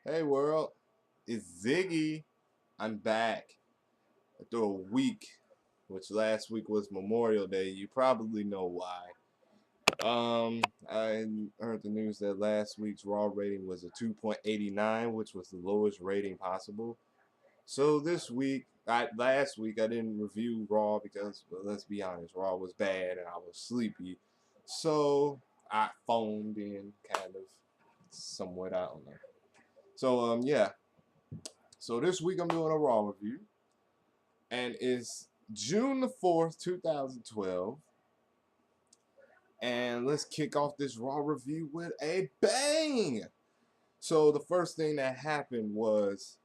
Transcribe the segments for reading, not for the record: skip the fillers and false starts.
Hey world, it's Ziggy. I'm back after a week, which last week was Memorial Day. You probably know why. I heard the news that last week's Raw rating was a 2.89, which was the lowest rating possible. So this week, last week I didn't review Raw because, well, let's be honest, Raw was bad and I was sleepy. So I phoned in, kind of, somewhat. I don't know. So yeah. So this week I'm doing a Raw review, and it's June the 4th, 2012. And let's kick off this Raw review with a bang! So the first thing that happened was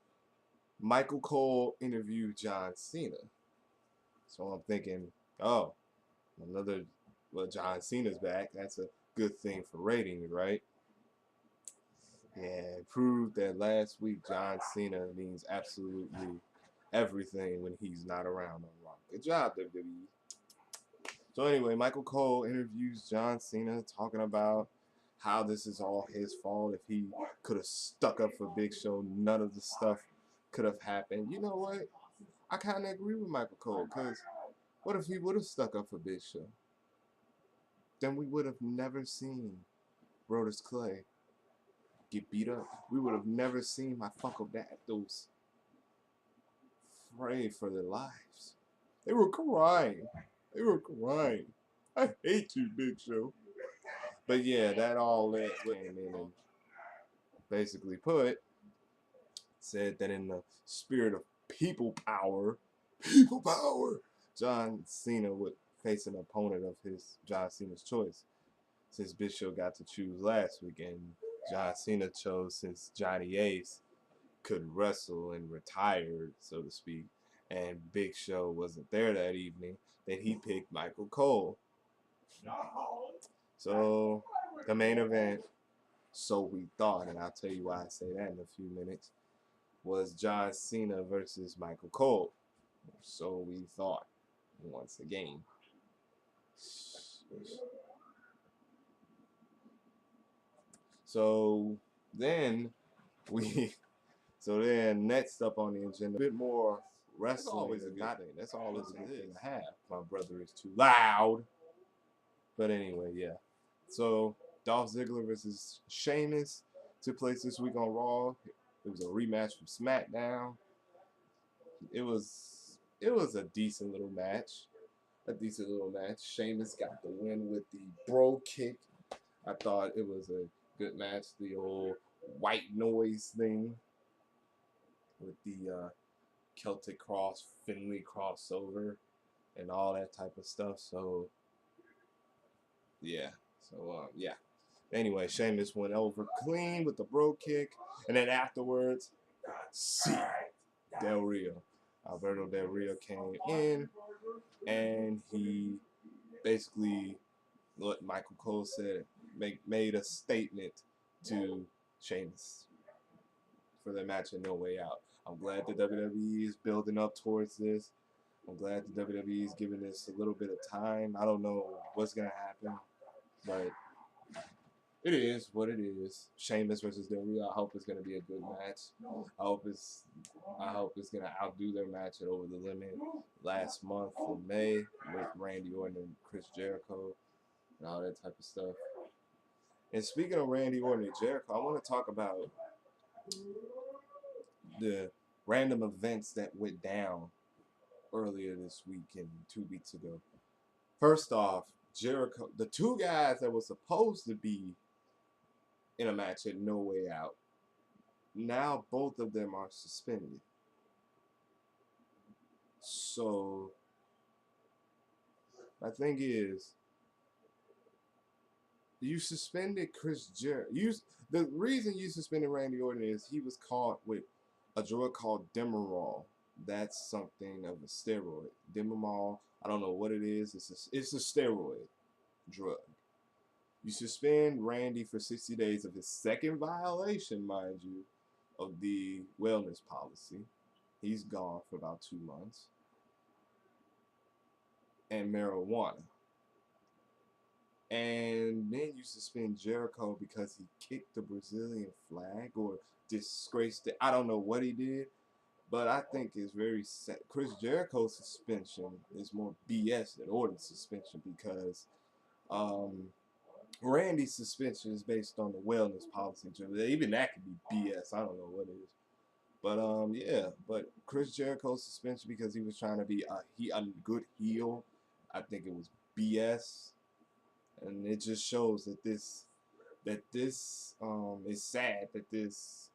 Michael Cole interviewed John Cena. So I'm thinking, oh, another, well, John Cena's back. That's a good thing for ratings, right? Yeah, it proved that last week John Cena means absolutely everything when he's not around on Raw. Good job, WWE. So anyway, Michael Cole interviews John Cena talking about how this is all his fault. If he could have stuck up for Big Show, none of the stuff could have happened. You know what? I kind of agree with Michael Cole, because what if he would have stuck up for Big Show? Then we would have never seen Brodus Clay get beat up. We would have never seen my Funko Daptos pray for their lives. They were crying. They were crying. I hate you, Big Show. But yeah, that all that came in and basically said that in the spirit of people power, John Cena would face an opponent of John Cena's choice. Since Big Show got to choose last week, and John Cena chose, since Johnny Ace could wrestle and retired, so to speak, and Big Show wasn't there that evening, that he picked Michael Cole. So the main event, so we thought, and I'll tell you why I say that in a few minutes, was John Cena versus Michael Cole. So we thought, once again. So then we, so then next up on the agenda, a bit more wrestling. That's always a good thing. That's always a good thing to have. My brother is too loud. But anyway, yeah. So Dolph Ziggler versus Sheamus took place this week on Raw. It was a rematch from SmackDown. It was a decent little match. A decent little match. Sheamus got the win with the bro kick. I thought it was a good match. The old white noise thing with the Celtic Cross, Finley crossover, and all that type of stuff. So yeah. So yeah. Anyway, Sheamus went over clean with the bro kick, and then afterwards, see Del Rio. Alberto Del Rio came in, and he basically, what Michael Cole said, made a statement to Sheamus for the match of No Way Out. I'm glad the WWE is building up towards this. I'm glad the WWE is giving this a little bit of time. I don't know what's going to happen, but it is what it is. Sheamus versus Del Rio. I hope it's gonna be a good match. I hope it's gonna outdo their match at Over the Limit last month in May with Randy Orton and Chris Jericho and all that type of stuff. And speaking of Randy Orton and Jericho, I want to talk about the random events that went down earlier this week and 2 weeks ago. First off, Jericho, the two guys that were supposed to be in a match at No Way Out, now both of them are suspended. So my thing is, you suspended Chris Jericho. The reason you suspended Randy Orton is he was caught with a drug called Demerol. That's something of a steroid. Demerol, I don't know what it is. It's a steroid drug. You suspend Randy for 60 days of his second violation, mind you, of the wellness policy. He's gone for about 2 months. And marijuana. And then you suspend Jericho because he kicked the Brazilian flag or disgraced it. I don't know what he did, but I think it's very sad. Chris Jericho's suspension is more BS than Orton's suspension because um, Randy's suspension is based on the wellness policy. Even that could be BS. I don't know what it is. But yeah. But Chris Jericho's suspension because he was trying to be a good heel. I think it was BS, and it just shows that this is sad that this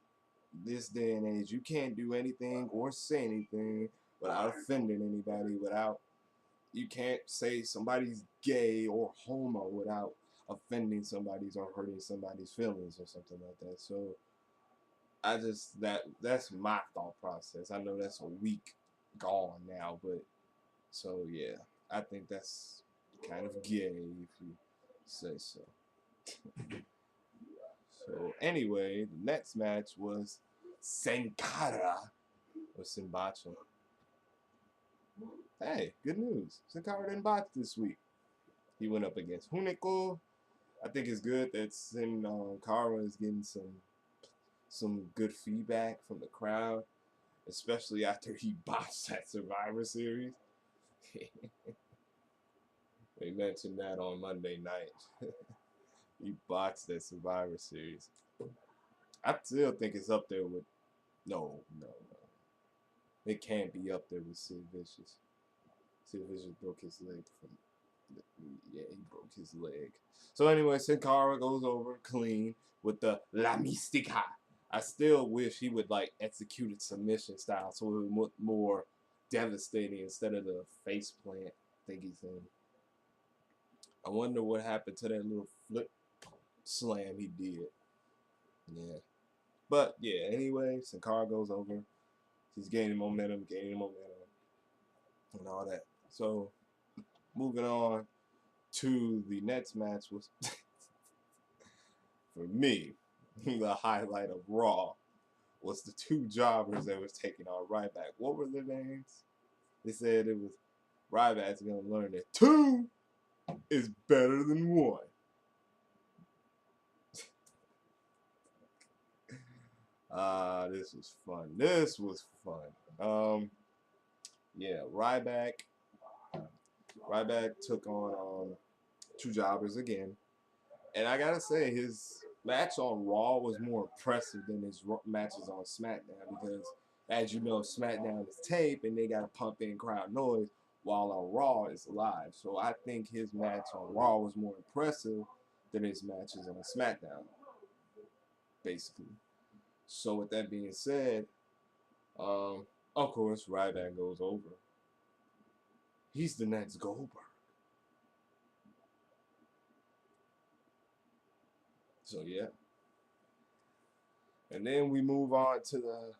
day and age you can't do anything or say anything without offending anybody. Without You can't say somebody's gay or homo without offending somebody's or hurting somebody's feelings or something like that. So I just that's my thought process. I know that's a week gone now, but so yeah, I think that's kind of gay if you say so. So anyway, the next match was Sankara or Simbacha. Hey, good news. Sankara didn't botch this week. He went up against Hunico. I think it's good that Sin Cara is getting some good feedback from the crowd, especially after he botched that Survivor Series. They mentioned that on Monday night. He botched that Survivor Series. I still think it's up there with no. It can't be up there with Sid Vicious. Sid Vicious broke his leg from yeah, he broke his leg. So anyway, Sin Cara goes over clean with the La Mystica. I still wish he would like execute it submission style so it would look more devastating instead of the face plant thingy thing. I wonder what happened to that little flip slam he did. Yeah. But yeah, anyway, Sin Cara goes over. He's gaining momentum, and all that. So moving on to the next match was for me, the highlight of Raw was the two jobbers that was taking on Ryback. What were their names? They said it was Ryback's gonna learn that two is better than one. This was fun. This was fun. Yeah, Ryback took on two jobbers again. And I gotta say, his match on Raw was more impressive than his matches on SmackDown because, as you know, SmackDown is tape and they gotta pump in crowd noise, while on Raw it's live. So I think his match on Raw was more impressive than his matches on SmackDown, basically. So with that being said, of course Ryback goes over. He's the next Goldberg. So yeah. And then we move on to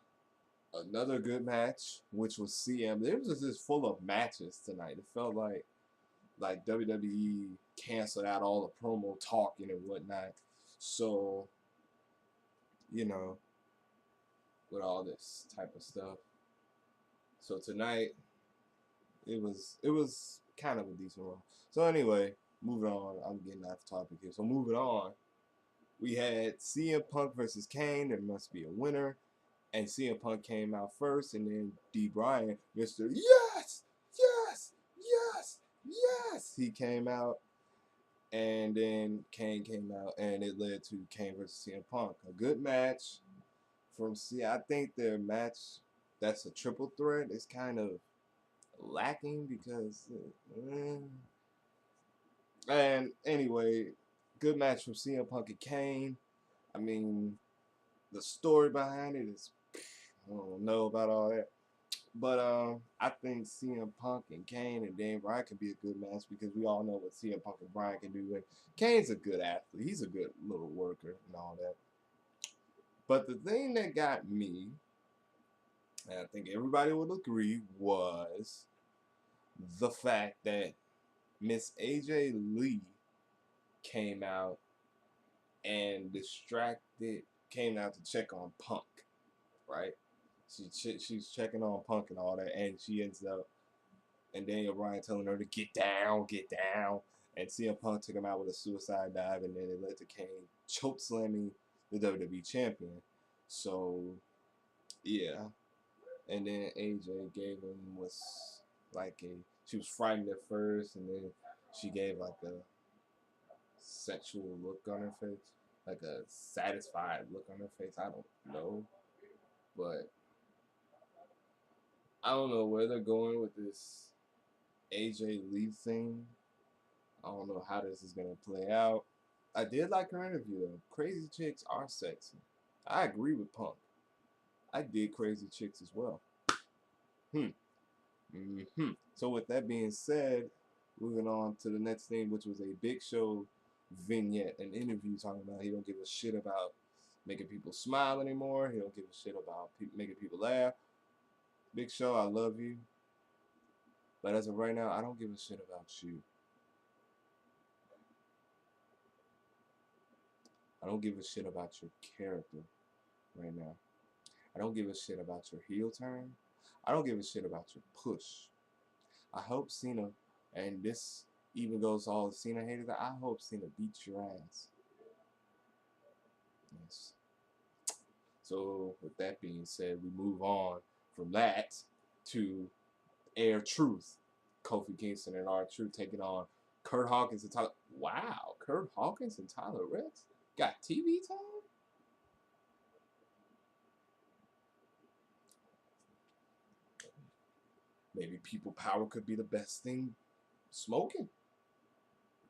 another good match, which was CM. It was just full of matches tonight. It felt like WWE canceled out all the promo talking and whatnot. So, you know, with all this type of stuff. So tonight, it was kind of a decent one. So anyway, moving on. I'm getting off topic here. So moving on, we had CM Punk versus Kane. There must be a winner. And CM Punk came out first, and then D. Bryan, Mr. Yes, yes, yes, yes, he came out, and then Kane came out, and it led to Kane versus CM Punk. A good match from C. I think their match that's a triple threat is kind of lacking because, and anyway, good match from CM Punk and Kane. I mean, the story behind it is I don't know about all that. But I think CM Punk and Kane and Daniel Bryan could be a good match because we all know what CM Punk and Bryan can do. And Kane's a good athlete. He's a good little worker and all that. But the thing that got me, and I think everybody would agree, was the fact that Miss AJ Lee came out and came out to check on Punk, right? She's checking on Punk and all that, and she ends up and Daniel Bryan telling her to get down, And CM Punk took him out with a suicide dive, and then it led to Kane choke slamming the WWE champion. So, yeah. And then AJ gave him she was frightened at first, and then she gave like a sexual look on her face, like a satisfied look on her face. I don't know, but I don't know where they're going with this AJ Lee thing. I don't know how this is gonna play out. I did like her interview though. Crazy chicks are sexy. I agree with Punk. I did crazy chicks as well. So with that being said, moving on to the next thing, which was a Big Show vignette, an interview talking about he don't give a shit about making people smile anymore. He don't give a shit about making people laugh. Big Show, I love you, but as of right now, I don't give a shit about you. I don't give a shit about your character right now. I don't give a shit about your heel turn. I don't give a shit about your push. I hope Cena, and this even goes to all the Cena haters, I hope Cena beats your ass. Yes. So with that being said, we move on from that to Air Truth. Kofi Kingston and R-Truth taking on Kurt Hawkins and Tyler. Wow, Kurt Hawkins and Tyler Reds got TV time? Maybe people power could be the best thing smoking.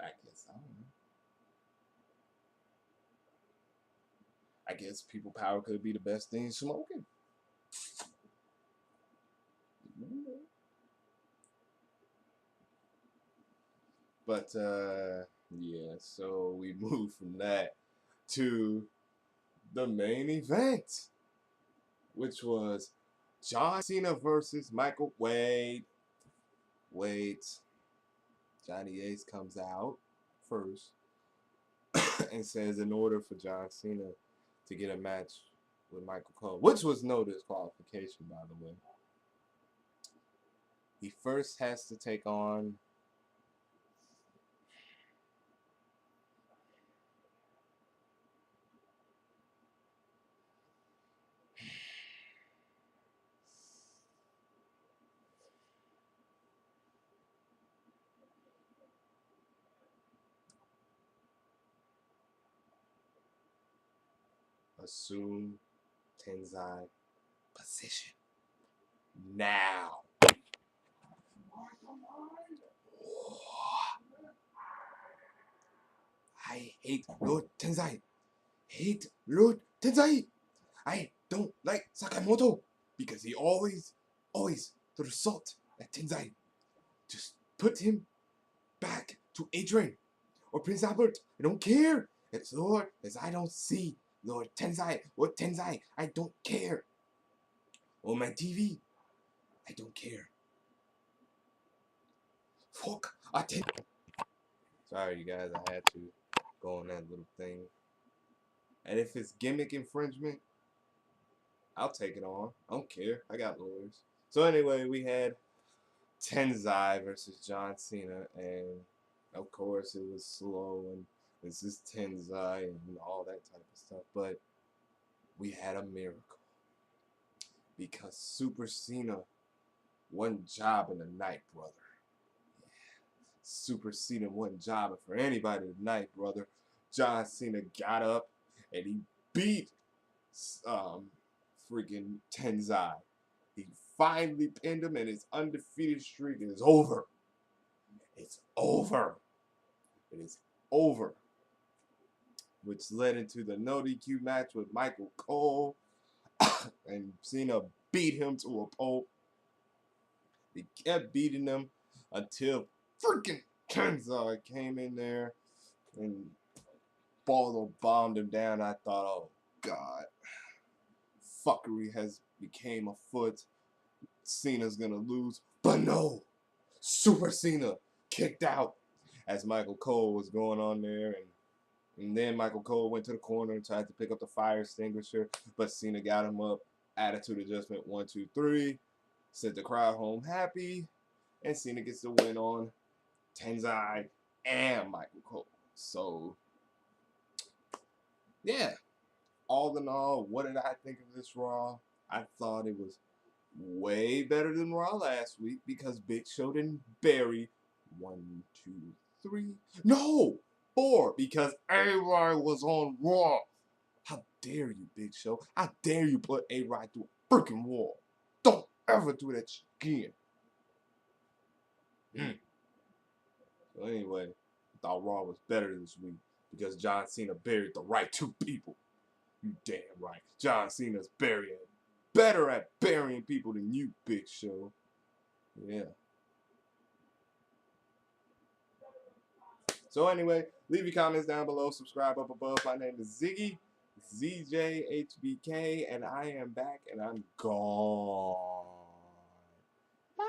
I guess, I don't know. I guess people power could be the best thing smoking. But yeah, so we move from that to the main event, which was John Cena versus Michael Wade. Wait. Johnny Ace comes out first and says in order for John Cena to get a match with Michael Cole, which was no disqualification, by the way, he first has to take on assume Tenzai position now. I hate Lord Tenzai. Hate Lord Tenzai. I don't like Sakamoto because he always throws salt at Tenzai. Just put him back to Adrian or Prince Albert. I don't care. As Lord as I don't see Lord Tenzai or Tenzai, I don't care. On my TV, I don't care. Fuck a Sorry, you guys, I had to go on that little thing. And if it's gimmick infringement, I'll take it on. I don't care. I got lawyers. So anyway, we had Tenzai versus John Cena, and of course it was slow, and this is Tenzai and all that type of stuff. But we had a miracle because Super Cena one job in the night, brother. Super Cena one job for anybody tonight, brother. John Cena got up and he beat freaking Tenzai. He finally pinned him, and his undefeated streak is over. It's over. It is over. Which led into the no DQ match with Michael Cole. And Cena beat him to a pulp. He kept beating him until freaking Tenzai came in there and bombed him down. I thought, oh God, fuckery has became afoot. Cena's gonna lose, but no, Super Cena kicked out as Michael Cole was going on there, and then Michael Cole went to the corner and tried to pick up the fire extinguisher, but Cena got him up. Attitude adjustment 1, 2, 3, sent the crowd home happy, and Cena gets the win on Tenzai. and Michael Cole. So, yeah. All in all, what did I think of this Raw? I thought it was way better than Raw last week because Big Show didn't bury 1, 2, 3, no, 4 because A-Rod was on Raw. How dare you, Big Show? How dare you put A-Rod through a freaking wall? Don't ever do that again. So anyway, I thought Raw was better this week because John Cena buried the right 2 people. You damn right. John Cena's better at burying people than you, Big Show. Yeah. So anyway, leave your comments down below. Subscribe up above. My name is Ziggy, ZJHBK, and I am back and I'm gone. Bye.